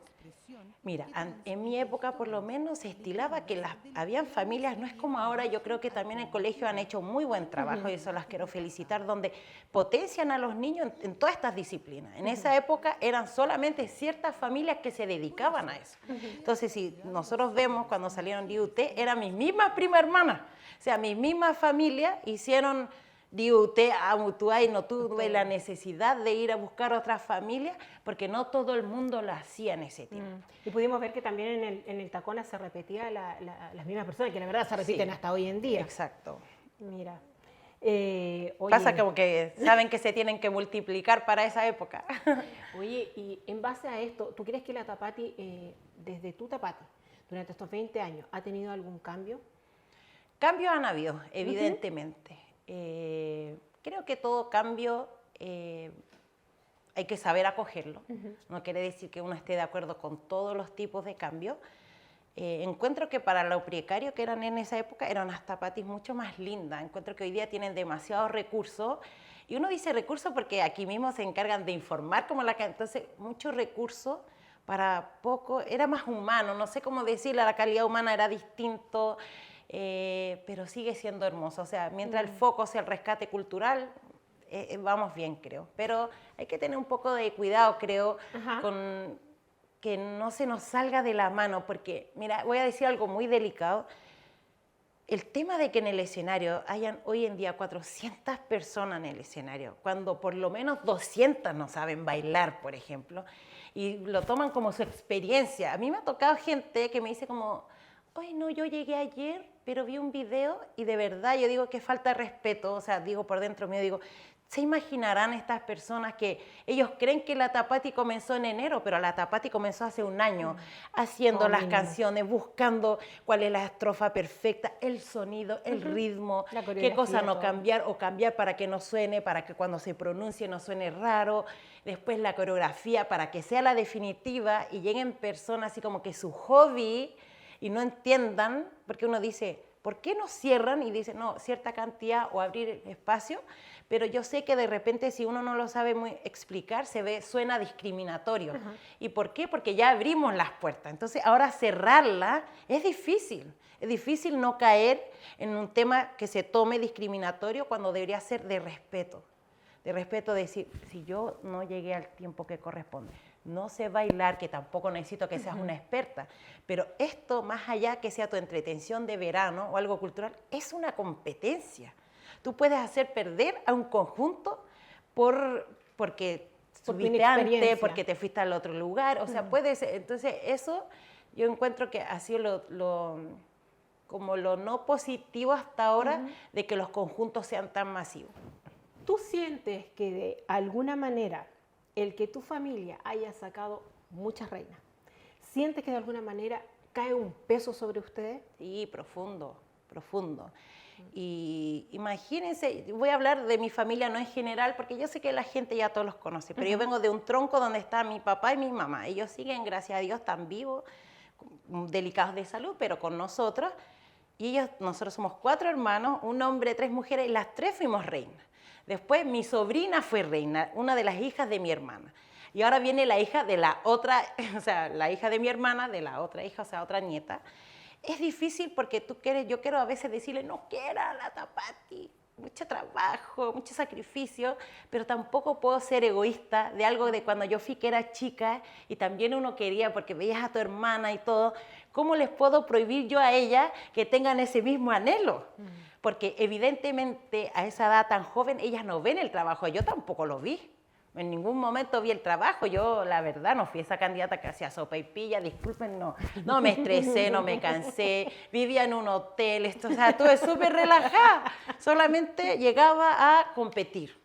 [SPEAKER 2] Mira, en mi época por lo menos se estilaba que habían familias, no es como ahora, yo creo que también el colegio han hecho muy buen trabajo y eso las quiero felicitar, donde potencian a los niños en todas estas disciplinas. En esa época eran solamente ciertas familias que se dedicaban a eso. Entonces, si nosotros vemos cuando salieron de IUT, eran mis mismas primas hermanas, o sea, mis mismas familias hicieron DUT, Amutuay, no tuve la necesidad de ir a buscar otras familias porque no todo el mundo lo hacía en ese tiempo.
[SPEAKER 1] Y pudimos ver que también en el Tacona se repetía las mismas personas, que la verdad se repiten hasta hoy en día.
[SPEAKER 2] Exacto.
[SPEAKER 1] Mira.
[SPEAKER 2] Oye, pasa como que saben que se tienen que multiplicar para esa época.
[SPEAKER 1] Oye, y en base a esto, ¿tú crees que la Tapati, desde tu Tapati, durante estos 20 años, ha tenido algún cambio?
[SPEAKER 2] Cambios han habido, evidentemente. Creo que todo cambio hay que saber acogerlo. No quiere decir que uno esté de acuerdo con todos los tipos de cambios. Encuentro que para lo precario que eran en esa época eran unas tapatis mucho más lindas. Encuentro que hoy día tienen demasiados recursos. Y uno dice recursos porque aquí mismo se encargan de informar como entonces muchos recursos para poco, era más humano, no sé cómo decirlo, la calidad humana era distinto. Pero sigue siendo hermoso, o sea, mientras el foco sea el rescate cultural, vamos bien, creo. Pero hay que tener un poco de cuidado, creo, con que no se nos salga de la mano, porque, mira, voy a decir algo muy delicado. El tema de que en el escenario hayan hoy en día 400 personas en el escenario, cuando por lo menos 200 no saben bailar, por ejemplo, y lo toman como su experiencia. A mí me ha tocado gente que me dice como, ay, no, yo llegué ayer, pero vi un video y de verdad yo digo que falta de respeto, o sea, digo por dentro mío, digo, ¿se imaginarán estas personas que ellos creen que la Tapati comenzó en enero, pero la Tapati comenzó hace un año, haciendo las canciones, buscando cuál es la estrofa perfecta, el sonido, el ritmo, qué cosa no cambiar o cambiar para que no suene, para que cuando se pronuncie no suene raro, después la coreografía para que sea la definitiva y lleguen personas así como que su hobby y no entiendan, porque uno dice, ¿por qué no cierran? Y dicen, no, cierta cantidad o abrir espacio, pero yo sé que de repente si uno no lo sabe muy explicar, suena discriminatorio. ¿Y por qué? Porque ya abrimos las puertas. Entonces ahora cerrarla es difícil no caer en un tema que se tome discriminatorio cuando debería ser de respeto de decir, si yo no llegué al tiempo que corresponde, no sé bailar, que tampoco necesito que seas una experta, pero esto, más allá que sea tu entretención de verano o algo cultural, es una competencia. Tú puedes hacer perder a un conjunto porque subiste antes, porque te fuiste al otro lugar, o sea, puedes, entonces eso yo encuentro que ha sido como lo no positivo hasta ahora de que los conjuntos sean tan masivos.
[SPEAKER 1] ¿Tú sientes que de alguna manera el que tu familia haya sacado muchas reinas, sientes que de alguna manera cae un peso sobre ustedes?
[SPEAKER 2] Sí, profundo. Y imagínense, voy a hablar de mi familia no en general, porque yo sé que la gente ya todos los conoce, pero yo vengo de un tronco donde está mi papá y mi mamá. Ellos siguen, gracias a Dios, tan vivos, delicados de salud, pero con nosotros. Y nosotros somos 4 hermanos, un hombre, 3 mujeres, y las 3 fuimos reinas. Después mi sobrina fue reina, una de las hijas de mi hermana. Y ahora viene la hija de la otra, o sea, la hija de mi hermana, de la otra hija, o sea, otra nieta. Es difícil porque yo quiero a veces decirle, no quiera la Tapati, mucho trabajo, mucho sacrificio, pero tampoco puedo ser egoísta de algo de cuando yo fui que era chica y también uno quería, porque veías a tu hermana y todo, ¿cómo les puedo prohibir yo a ella que tengan ese mismo anhelo? Porque evidentemente a esa edad tan joven ellas no ven el trabajo, yo tampoco lo vi. En ningún momento vi el trabajo. Yo, la verdad, no fui esa candidata que hacía sopa y pilla. Disculpen, no me estresé, no me cansé. Vivía en un hotel, o sea, estuve súper relajada. Solamente llegaba a competir.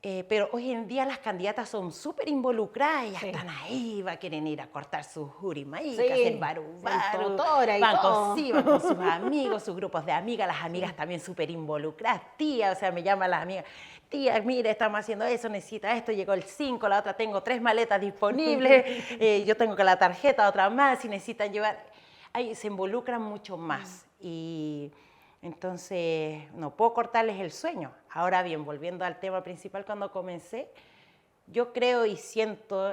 [SPEAKER 2] Pero hoy en día las candidatas son súper involucradas, ellas están ahí, quieren ir a cortar sus jurimaicas, hacer baru, van con sus amigos, sus grupos de amigas, las amigas también súper involucradas, tía, o sea, me llaman las amigas, tía, mire, estamos haciendo eso, necesita esto, llegó el 5, la otra tengo 3 maletas disponibles, yo tengo que la tarjeta, otra más, si necesitan llevar, ahí se involucran mucho más y... Entonces, no puedo cortarles el sueño. Ahora bien, volviendo al tema principal, cuando comencé, yo creo y siento,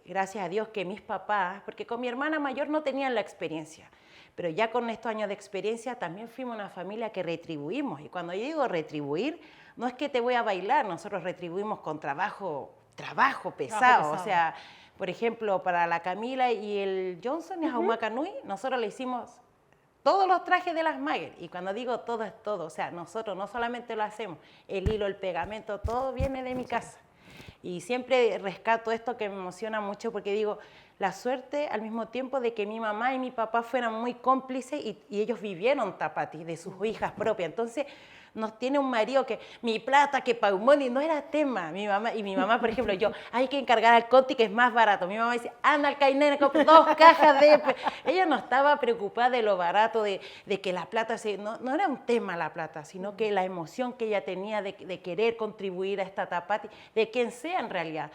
[SPEAKER 2] gracias a Dios, que mis papás, porque con mi hermana mayor no tenían la experiencia, pero ya con estos años de experiencia también fuimos una familia que retribuimos. Y cuando yo digo retribuir, no es que te voy a bailar, nosotros retribuimos con trabajo pesado. O sea, por ejemplo, para la Camila y el Johnson y Jaumacanui, nosotros le hicimos... todos los trajes de las Mager, y cuando digo todo es todo, o sea, nosotros no solamente lo hacemos, el hilo, el pegamento, todo viene de mi casa. Y siempre rescato esto que me emociona mucho porque digo, la suerte al mismo tiempo de que mi mamá y mi papá fueran muy cómplices y ellos vivieron Tapati de sus hijas propias. Entonces, nos tiene un marido que mi plata, que Paumoni, no era tema. Mi mamá, por ejemplo, yo, hay que encargar al Conti que es más barato. Mi mamá dice, anda al Cainene, compra 2 cajas de... Ella no estaba preocupada de lo barato, de que la plata, no era un tema la plata, sino que la emoción que ella tenía de querer contribuir a esta Tapati, de quien sea en realidad.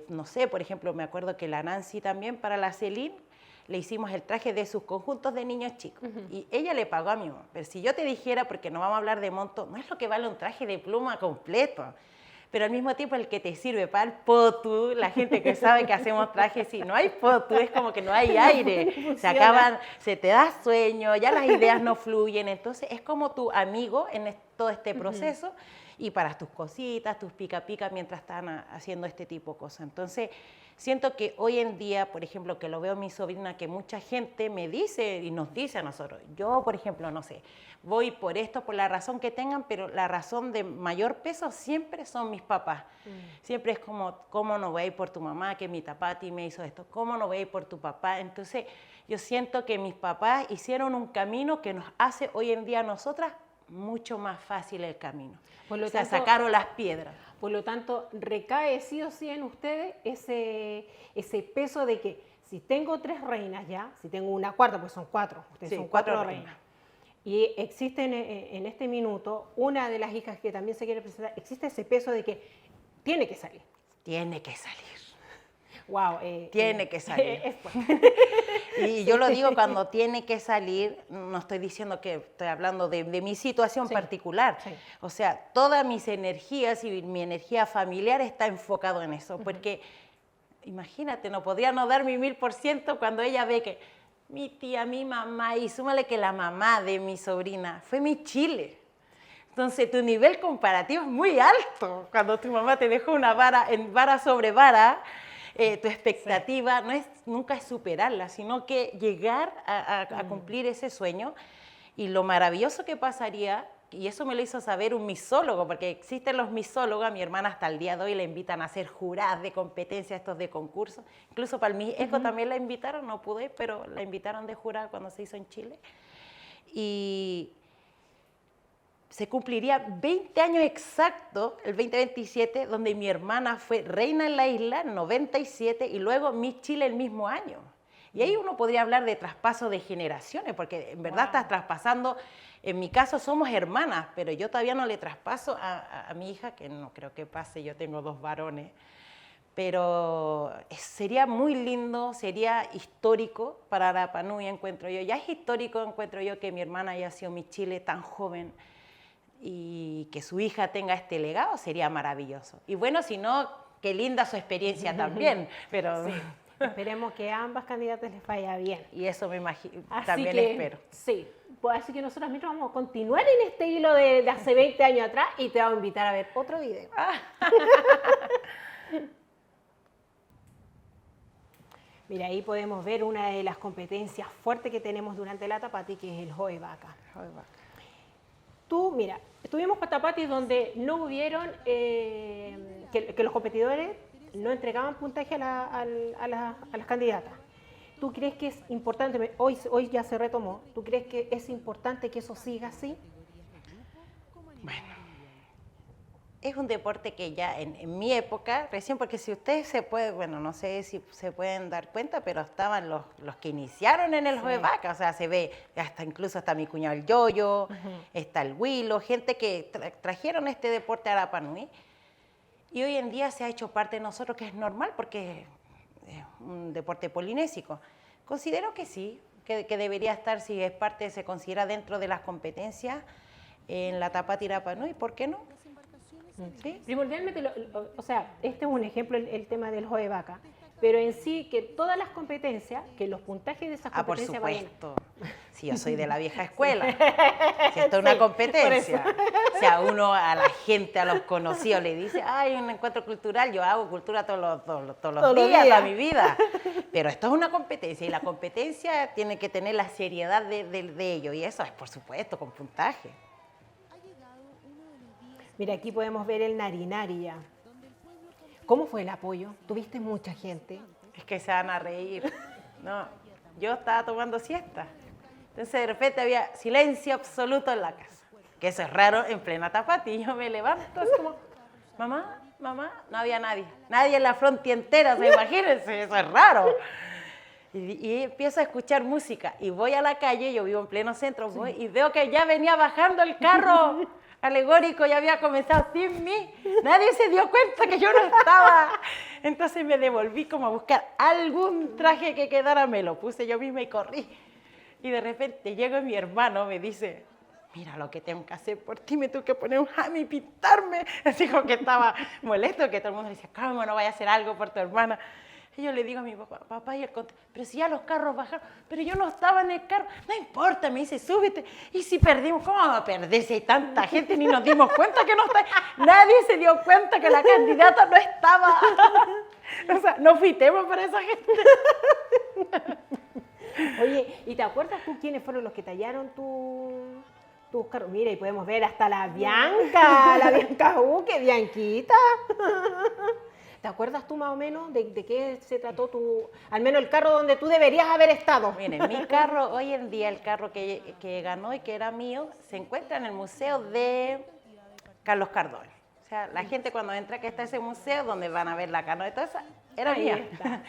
[SPEAKER 2] No sé, por ejemplo, me acuerdo que la Nancy también, para la Celine, le hicimos el traje de sus conjuntos de niños chicos. Y ella le pagó a mi mamá. Pero si yo te dijera, porque no vamos a hablar de monto, no es lo que vale un traje de pluma completo. Pero al mismo tiempo el que te sirve para el potu, la gente que sabe que hacemos trajes, si no hay potu, es como que no hay aire. Se acaban, se te da sueño, ya las ideas no fluyen. Entonces es como tu amigo en todo este proceso. Y para tus cositas, tus pica-pica mientras están haciendo este tipo de cosas. Entonces, siento que hoy en día, por ejemplo, que lo veo mi sobrina, que mucha gente me dice y nos dice a nosotros, yo, por ejemplo, no sé, voy por esto, por la razón que tengan, pero la razón de mayor peso siempre son mis papás. Siempre es como, ¿cómo no voy a ir por tu mamá, que mi tapati me hizo esto? ¿Cómo no voy a ir por tu papá? Entonces, yo siento que mis papás hicieron un camino que nos hace hoy en día a nosotras mucho más fácil el camino.
[SPEAKER 1] Por lo
[SPEAKER 2] o sea,
[SPEAKER 1] tanto,
[SPEAKER 2] sacaron las piedras.
[SPEAKER 1] Por lo tanto, recae sí o sí en ustedes ese peso de que si tengo 3 reinas ya, si tengo una cuarta, pues son 4, ustedes
[SPEAKER 2] sí,
[SPEAKER 1] son 4
[SPEAKER 2] reinas.
[SPEAKER 1] reinas. Y existe en este minuto una de las hijas que también se quiere presentar, existe ese peso de que tiene que salir.
[SPEAKER 2] Tiene que salir.
[SPEAKER 1] Wow,
[SPEAKER 2] tiene que salir. Y yo lo digo cuando tiene que salir, no estoy diciendo que estoy hablando de mi situación particular. Sí. O sea, todas mis energías y mi energía familiar está enfocado en eso. Porque, imagínate, no podría no dar mi 1000% cuando ella ve que mi tía, mi mamá, y súmale que la mamá de mi sobrina fue mi Chile. Entonces, tu nivel comparativo es muy alto. Cuando tu mamá te dejó una vara, en vara sobre vara, tu expectativa nunca es superarla, sino que llegar a cumplir ese sueño. Y lo maravilloso que pasaría, y eso me lo hizo saber un misólogo, porque existen los misólogos, a mi hermana hasta el día de hoy la invitan a hacer juradas de competencia, estos de concursos. Incluso para el Miss Eco también la invitaron, no pude, pero la invitaron de jurada cuando se hizo en Chile. Y se cumpliría 20 años exactos, el 2027, donde mi hermana fue reina en la isla, en 97, y luego Miss Chile el mismo año. Y ahí uno podría hablar de traspaso de generaciones, porque en verdad estás traspasando, en mi caso somos hermanas, pero yo todavía no le traspaso a mi hija, que no creo que pase, yo tengo 2 varones, pero sería muy lindo, sería histórico para Rapa Nui, encuentro yo. Ya es histórico, encuentro yo, que mi hermana haya sido Miss Chile tan joven, y que su hija tenga este legado sería maravilloso. Y bueno, si no, qué linda su experiencia también, pero...
[SPEAKER 1] Sí. Esperemos que a ambas candidatas les vaya bien.
[SPEAKER 2] Y eso me imagino, también espero.
[SPEAKER 1] Sí, pues así que nosotros mismos vamos a continuar en este hilo de hace 20 años atrás y te vamos a invitar a ver otro video. Mira, ahí podemos ver una de las competencias fuertes que tenemos durante la Tapati, que es el Hoe Vaca. Tú, mira, estuvimos con Tapatis donde no hubieron, que los competidores no entregaban puntaje a las candidatas. ¿Tú crees que es importante, hoy ya se retomó, ¿tú crees que es importante que eso siga así?
[SPEAKER 2] Bueno, es un deporte que ya en mi época, recién, porque si ustedes se pueden, bueno, no sé si se pueden dar cuenta, pero estaban los que iniciaron en el Hoe Vaca, o sea, se ve, incluso está mi cuñado el Yoyo, está el Huilo, gente que trajeron este deporte a Rapa Nui, y hoy en día se ha hecho parte de nosotros, que es normal, porque es un deporte polinésico. Considero que sí, que debería estar, si es parte, se considera dentro de las competencias en la Tapati Rapa Nui, ¿por qué no?
[SPEAKER 1] ¿Sí? Primordialmente, o sea, este es un ejemplo, el tema del Hoe Vaca, pero en sí que todas las competencias, que los puntajes de esas competencias
[SPEAKER 2] por supuesto. Si yo soy de la vieja escuela, si esto es una
[SPEAKER 1] Sí,
[SPEAKER 2] competencia, si a uno, a la gente, a los conocidos le dice, ay, un encuentro cultural, yo hago cultura todos los días de mi vida, pero esto es una competencia y la competencia tiene que tener la seriedad de ello y eso es, por supuesto, con puntaje.
[SPEAKER 1] Mira, aquí podemos ver el Narinari ya. ¿Cómo fue el apoyo? ¿Tuviste mucha gente?
[SPEAKER 2] Es que se van a reír. No, yo estaba tomando siesta. Entonces de repente había silencio absoluto en la casa. Que eso es raro en plena Tapati. Y yo me levanto así como, mamá, no había nadie. Nadie en la frontera entera, o sea, imagínense, eso es raro. Y empiezo a escuchar música. Y voy a la calle, yo vivo en pleno centro, voy y veo que ya venía bajando el carro alegórico, ya había comenzado sin mí. Nadie se dio cuenta que yo no estaba. Entonces me devolví como a buscar algún traje que quedara, me lo puse yo misma y corrí. Y de repente llega mi hermano, me dice, mira lo que tengo que hacer por ti, me tengo que poner un jami y pintarme. Así como que estaba molesto, que todo el mundo le decía, ¿cómo no vaya a hacer algo por tu hermana? Y yo le digo a mi papá, y él contesta, pero si ya los carros bajaron, pero yo no estaba en el carro, no importa, me dice, súbete, y si perdimos, ¿cómo vamos a perder si hay tanta gente? Ni nos dimos cuenta que no está, nadie se dio cuenta que la candidata no estaba, o sea, no fui tema para esa gente.
[SPEAKER 1] Oye, ¿y te acuerdas tú quiénes fueron los que tallaron tus carros? Mira, y podemos ver hasta la Bianca, qué Bianquita. ¿Te acuerdas tú más o menos de qué se trató al menos el carro donde tú deberías haber estado?
[SPEAKER 2] Miren, mi carro, hoy en día el carro que ganó y que era mío, se encuentra en el museo de Carlos Cardón. O sea, la gente cuando entra que está ese museo, donde van a ver la canoa y todo eso, era
[SPEAKER 1] Ahí
[SPEAKER 2] mía.
[SPEAKER 1] está.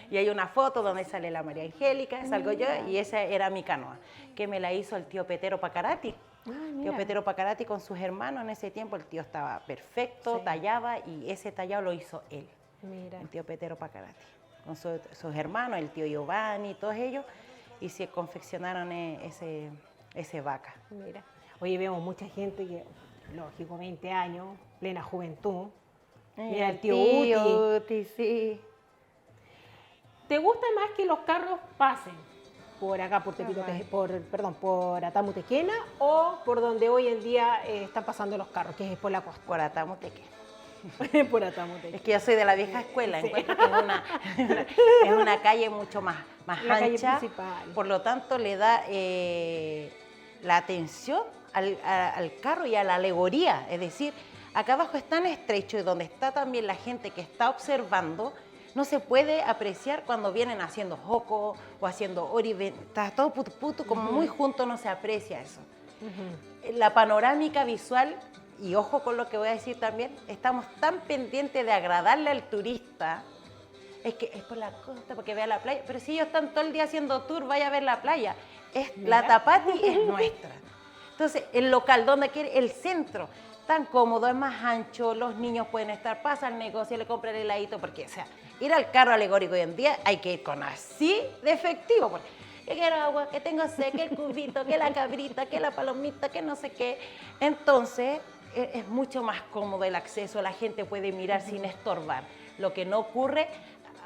[SPEAKER 2] Y hay una foto donde sale la María Angélica, salgo yo, y esa era mi canoa, que me la hizo el tío Petero Pacarati. Tío Petero Pacarati con sus hermanos, en ese tiempo el tío estaba perfecto,
[SPEAKER 1] Sí.
[SPEAKER 2] tallaba, y ese tallado lo hizo él,
[SPEAKER 1] Mira.
[SPEAKER 2] el tío Petero Pacarati, con sus hermanos, el tío Giovanni, todos ellos, y se confeccionaron ese vaca.
[SPEAKER 1] Mira. Oye, vemos mucha gente que, lógico, 20 años, plena juventud. Mira, el tío
[SPEAKER 2] Uti, sí.
[SPEAKER 1] ¿Te gusta más que los carros pasen por acá, por Atamutequena, o por donde hoy en día están pasando los carros, que es por la costa?
[SPEAKER 2] Por Atamuteque.
[SPEAKER 1] Por Atamutequena.
[SPEAKER 2] Es que yo soy de la vieja escuela,
[SPEAKER 1] Sí.
[SPEAKER 2] encuentro que es una calle mucho más
[SPEAKER 1] La calle
[SPEAKER 2] ancha,
[SPEAKER 1] principal.
[SPEAKER 2] por lo tanto le da la atención al carro y a la alegoría, es decir, acá abajo es tan estrecho y donde está también la gente que está observando, no se puede apreciar cuando vienen haciendo joco o haciendo oribe, está todo putu, como muy junto, no se aprecia eso. La panorámica visual, y ojo con lo que voy a decir también, estamos tan pendientes de agradarle al turista, es que es por la costa, porque vea la playa, pero si ellos están todo el día haciendo tour, vaya a ver la playa. La Tapati es nuestra. Entonces, el local, donde quiere, el centro, tan cómodo, es más ancho, los niños pueden estar, pasan negocio, le compran el heladito, porque, o sea, ir al carro alegórico hoy en día hay que ir con así de efectivo, porque que quiero agua, que tengo sed, que el cubito, que la cabrita, que la palomita, que no sé qué. Entonces, es mucho más cómodo el acceso, la gente puede mirar sin estorbar, lo que no ocurre,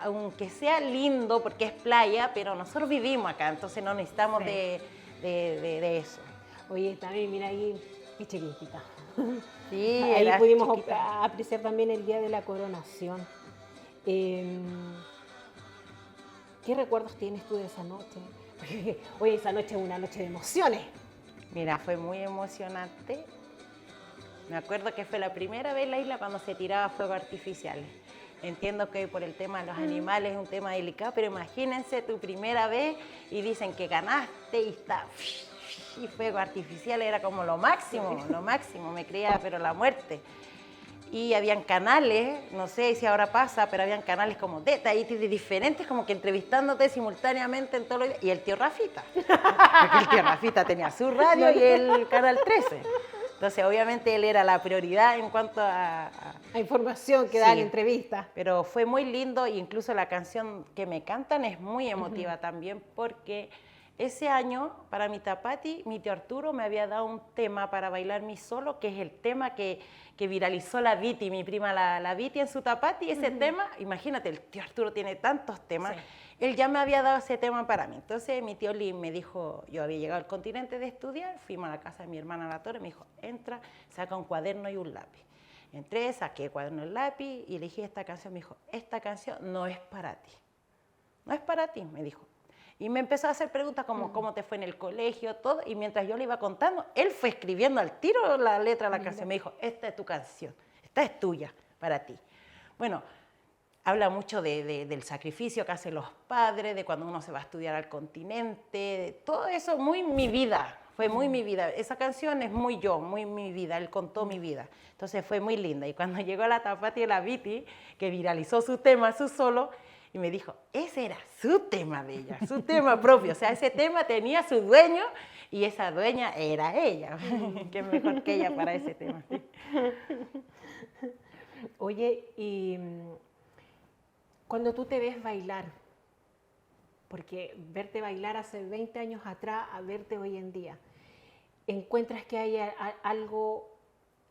[SPEAKER 2] aunque sea lindo porque es playa, pero nosotros vivimos acá, entonces no necesitamos de eso.
[SPEAKER 1] Oye, también mira ahí, qué chiquitita.
[SPEAKER 2] Sí,
[SPEAKER 1] Ahí
[SPEAKER 2] era
[SPEAKER 1] pudimos
[SPEAKER 2] chiquita.
[SPEAKER 1] apreciar también el día de la coronación. Eh, ¿Qué recuerdos tienes tú de esa noche? Oye, esa noche es una noche de emociones.
[SPEAKER 2] Mira, fue muy emocionante. Me acuerdo que fue la primera vez en la isla cuando se tiraba fuegos artificiales. Entiendo que por el tema de los animales es un tema delicado, pero imagínense tu primera vez y dicen que ganaste y está... Y fuegos artificiales era como lo máximo, me creía, pero la muerte. Y habían canales, no sé si ahora pasa, pero habían canales como de diferentes, como que entrevistándote simultáneamente en todo lo... Y el tío Rafita, porque el tío Rafita tenía su radio y el Canal 13. Entonces, obviamente, él era la prioridad en cuanto a
[SPEAKER 1] información que da en
[SPEAKER 2] sí,
[SPEAKER 1] entrevista.
[SPEAKER 2] Pero fue muy lindo e incluso la canción que me cantan es muy emotiva también porque ese año, para mi tapati, mi tío Arturo me había dado un tema para bailar mi solo, que es el tema que viralizó la Viti, mi prima la Viti en su tapati. Ese tema, imagínate, el tío Arturo tiene tantos temas. Sí. Él ya me había dado ese tema para mí. Entonces mi tío Lee me dijo, yo había llegado al continente de estudiar, fuimos a la casa de mi hermana La Torre, me dijo, entra, saca un cuaderno y un lápiz. Entré, saqué el cuaderno y el lápiz y elegí esta canción. Me dijo, esta canción no es para ti. No es para ti, me dijo. Y me empezó a hacer preguntas como cómo te fue en el colegio, todo. Y mientras yo le iba contando, él fue escribiendo al tiro la letra de la canción. Me dijo, esta es tu canción, esta es tuya, para ti. Bueno, habla mucho del sacrificio que hacen los padres, de cuando uno se va a estudiar al continente, de todo eso, muy mi vida, fue muy mi vida. Esa canción es muy yo, muy mi vida, él contó mi vida. Entonces fue muy linda. Y cuando llegó la Tapati de la Viti, que viralizó su tema, su solo, y me dijo, ese era su tema de ella, su tema propio. O sea, ese tema tenía su dueño y esa dueña era ella. Qué mejor que ella para ese tema. ¿Sí?
[SPEAKER 1] Oye, y cuando tú te ves bailar, porque verte bailar hace 20 años atrás a verte hoy en día, encuentras que hay algo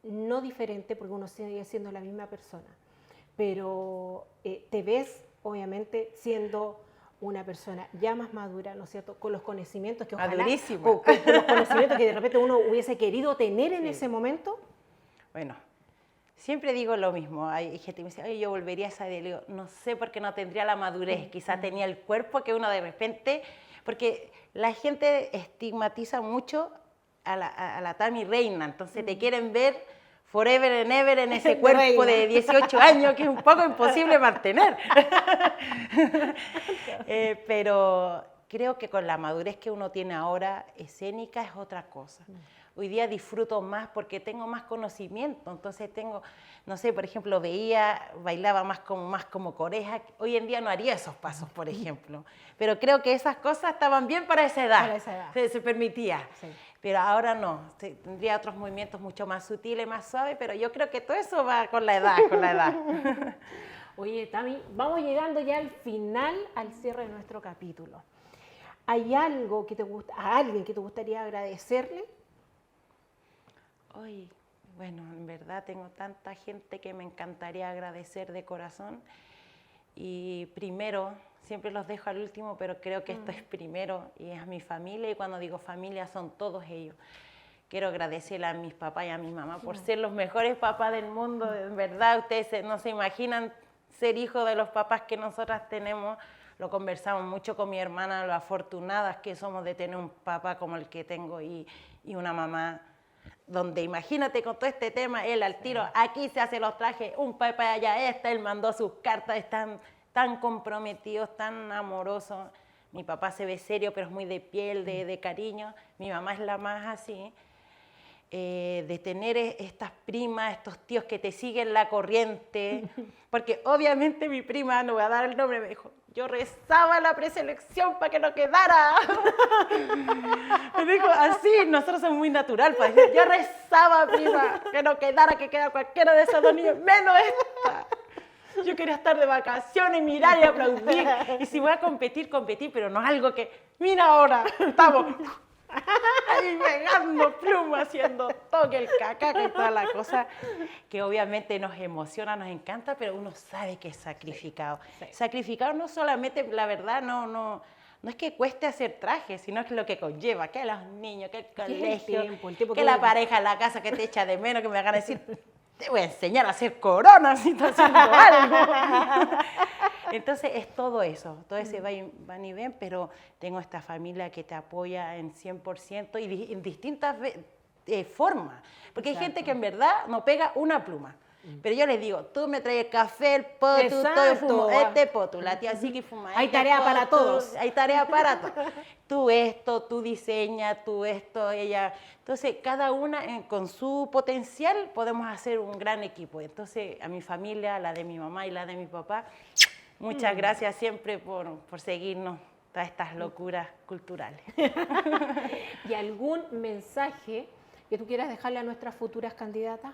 [SPEAKER 1] no diferente, porque uno sigue siendo la misma persona, pero te ves obviamente siendo una persona ya más madura, ¿no es cierto? Con los conocimientos que ojalá, con los conocimientos que de repente uno hubiese querido tener en ese momento.
[SPEAKER 2] Bueno, siempre digo lo mismo. Hay gente que me dice, ay, yo volvería a esa edad. Le digo, no sé, porque no tendría la madurez. Quizás tenía el cuerpo que uno de repente... Porque la gente estigmatiza mucho a la Tami Reina. Entonces te quieren ver forever and ever en ese cuerpo de 18 años que es un poco imposible mantener. Pero creo que con la madurez que uno tiene ahora, escénica es otra cosa. Hoy día disfruto más porque tengo más conocimiento, entonces tengo, no sé, por ejemplo, bailaba más como coreja. Hoy en día no haría esos pasos, por ejemplo. Pero creo que esas cosas estaban bien para esa edad.
[SPEAKER 1] Para esa edad.
[SPEAKER 2] Se permitía. Sí. Pero ahora no, tendría otros movimientos mucho más sutiles, más suaves, pero yo creo que todo eso va con la edad,
[SPEAKER 1] Oye, Tami, vamos llegando ya al final, al cierre de nuestro capítulo. ¿Hay algo que a alguien que te gustaría agradecerle?
[SPEAKER 2] Hoy, bueno, en verdad tengo tanta gente que me encantaría agradecer de corazón. Y primero, siempre los dejo al último, pero creo que esto es primero y es mi familia. Y cuando digo familia, son todos ellos. Quiero agradecerle a mis papás y a mi mamá por ser los mejores papás del mundo. En verdad, ustedes no se imaginan ser hijos de los papás que nosotras tenemos. Lo conversamos mucho con mi hermana, lo afortunadas que somos de tener un papá como el que tengo y una mamá. Donde imagínate con todo este tema, él al tiro, aquí se hace los trajes, un papá allá él mandó sus cartas, están tan comprometidos, tan amorosos. Mi papá se ve serio, pero es muy de piel, de cariño. Mi mamá es la más así. De tener estas primas, estos tíos que te siguen la corriente, porque obviamente mi prima, no voy a dar el nombre, me dijo, yo rezaba la preselección para que no quedara. Me dijo, así, nosotros somos muy natural, pues. Yo rezaba, prima, que no quedara, que queda cualquiera de esos dos niños, menos esta. Yo quería estar de vacaciones, mirar y aplaudir. Y si voy a competir, pero no algo que, mira ahora, estamos ahí pegando plumas, haciendo toque, el cacaca y toda la cosa, que obviamente nos emociona, nos encanta, pero uno sabe que es sacrificado. Sí. Sacrificado no solamente, la verdad, no no es que cueste hacer trajes, sino que lo que conlleva, que los niños, que el colegio,
[SPEAKER 1] el tiempo
[SPEAKER 2] que la pareja en la casa que te echa de menos, que me hagan decir, te voy a enseñar a hacer coronas si estás haciendo algo. Entonces es todo eso, todo ese van y ven, pero tengo esta familia que te apoya en 100% y en distintas formas. Porque hay gente que en verdad no pega una pluma. Pero yo les digo, tú me traes el café, el potu, todo el fumo, este potu, la tía sí que fuma.
[SPEAKER 1] Hay tarea para todos.
[SPEAKER 2] Hay tarea para todos. Tú esto, tú diseñas, tú esto, ella. Entonces, cada una con su potencial podemos hacer un gran equipo. Entonces, a mi familia, la de mi mamá y la de mi papá, muchas gracias siempre por seguirnos todas estas locuras culturales.
[SPEAKER 1] ¿Y algún mensaje que tú quieras dejarle a nuestras futuras candidatas?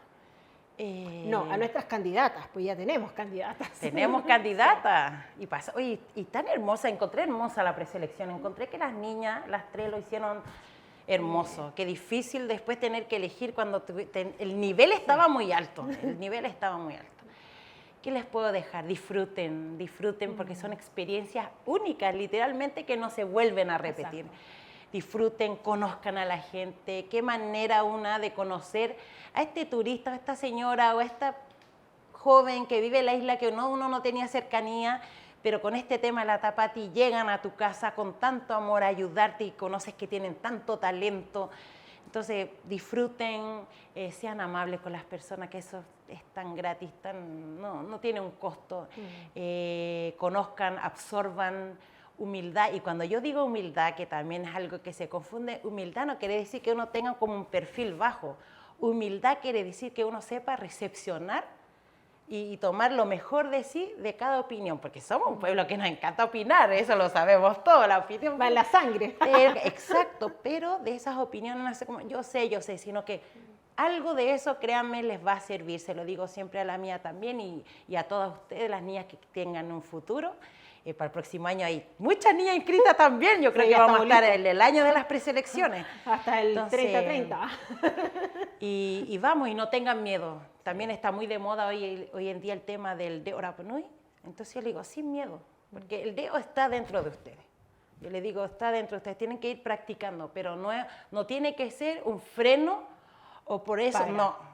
[SPEAKER 1] No, a nuestras candidatas, pues ya tenemos candidatas.
[SPEAKER 2] Tenemos candidatas. Y pasa, oye, y tan hermosa, encontré hermosa la preselección, encontré que las niñas, las tres lo hicieron hermoso. Qué difícil después tener que elegir cuando el nivel estaba muy alto, el nivel estaba muy alto. ¿Qué les puedo dejar? Disfruten, disfruten porque son experiencias únicas, literalmente, que no se vuelven a repetir. Exacto. Disfruten, conozcan a la gente, qué manera una de conocer a este turista, a esta señora o a esta joven que vive en la isla que uno no tenía cercanía, pero con este tema de la Tapati llegan a tu casa con tanto amor a ayudarte y conoces que tienen tanto talento. Entonces disfruten, sean amables con las personas, que eso es tan gratis, no tiene un costo. Conozcan, absorban humildad, y cuando yo digo humildad, que también es algo que se confunde, humildad no quiere decir que uno tenga como un perfil bajo. Humildad quiere decir que uno sepa recepcionar y tomar lo mejor de sí de cada opinión, porque somos un pueblo que nos encanta opinar, eso lo sabemos todo, la opinión
[SPEAKER 1] va en la sangre.
[SPEAKER 2] Exacto, pero de esas opiniones no sé cómo, yo sé, sino que algo de eso, créanme, les va a servir, se lo digo siempre a la mía también y a todas ustedes, las niñas que tengan un futuro. Para el próximo año hay muchas niñas inscritas también, yo creo que vamos a estar en el año de las preselecciones.
[SPEAKER 1] Hasta el 30-30.
[SPEAKER 2] Y vamos, y no tengan miedo. También está muy de moda hoy en día el tema del Deo Rapa Nui. Entonces yo le digo, sin miedo, porque el Deo está dentro de ustedes. Yo le digo, está dentro de ustedes, tienen que ir practicando, pero no tiene que ser un freno o por eso, no.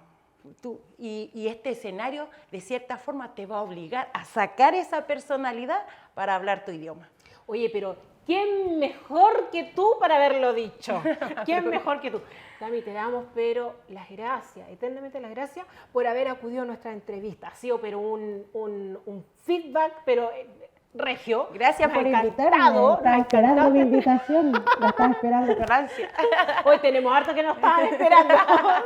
[SPEAKER 2] Y este escenario, de cierta forma, te va a obligar a sacar esa personalidad para hablar tu idioma.
[SPEAKER 1] Oye, pero ¿quién mejor que tú para haberlo dicho? ¿Quién mejor que tú? Tami, te damos pero las gracias, eternamente las gracias por haber acudido a nuestra entrevista. Ha sido pero un feedback, pero regio.
[SPEAKER 2] Gracias por invitarme.
[SPEAKER 3] Estaba esperando mi invitación. La estaba esperando con ansia.
[SPEAKER 1] Hoy tenemos harto que nos estaban esperando.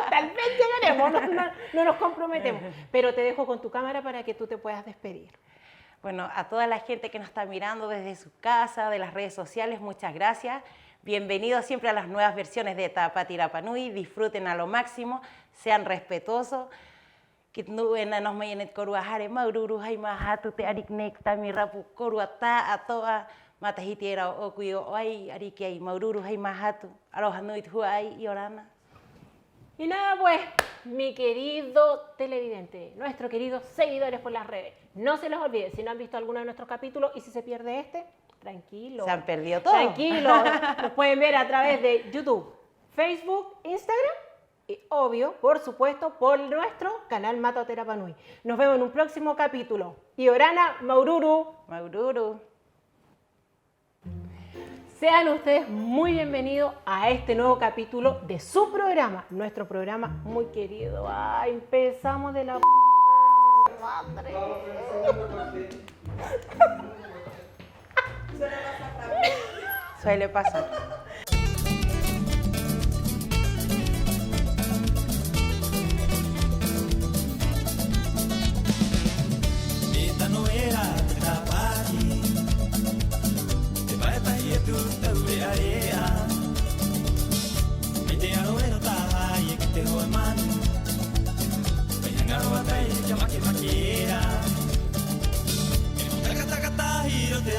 [SPEAKER 1] Tal vez llegaremos, no nos comprometemos. Pero te dejo con tu cámara para que tú te puedas despedir.
[SPEAKER 2] Bueno, a toda la gente que nos está mirando desde su casa, de las redes sociales, muchas gracias. Bienvenidos siempre a las nuevas versiones de Tapati Rapa Nui. Disfruten a lo máximo, sean respetuosos. Que nos mayenet korua hare maururu hai mahatu te arik nek tami rapu korua ta atoa matahitiera okuyo ai ariki ai maururu hai mahatu aloha nuit huai y orana.
[SPEAKER 1] Y nada pues, mi querido televidente, nuestros queridos seguidores por las redes, no se les olvide, si no han visto alguno de nuestros capítulos y si se pierde este, tranquilo.
[SPEAKER 2] Se han perdido todo.
[SPEAKER 1] Tranquilo, nos pueden ver a través de YouTube, Facebook, Instagram. Y obvio, por supuesto, por nuestro canal Matote Rapa Nui. Nos vemos en un próximo capítulo. Y Orana, Maururu.
[SPEAKER 2] Maururu.
[SPEAKER 1] Sean ustedes muy bienvenidos a este nuevo capítulo de su programa, nuestro programa muy querido. Ay, empezamos de la madre.
[SPEAKER 2] Suele pasar.
[SPEAKER 4] Te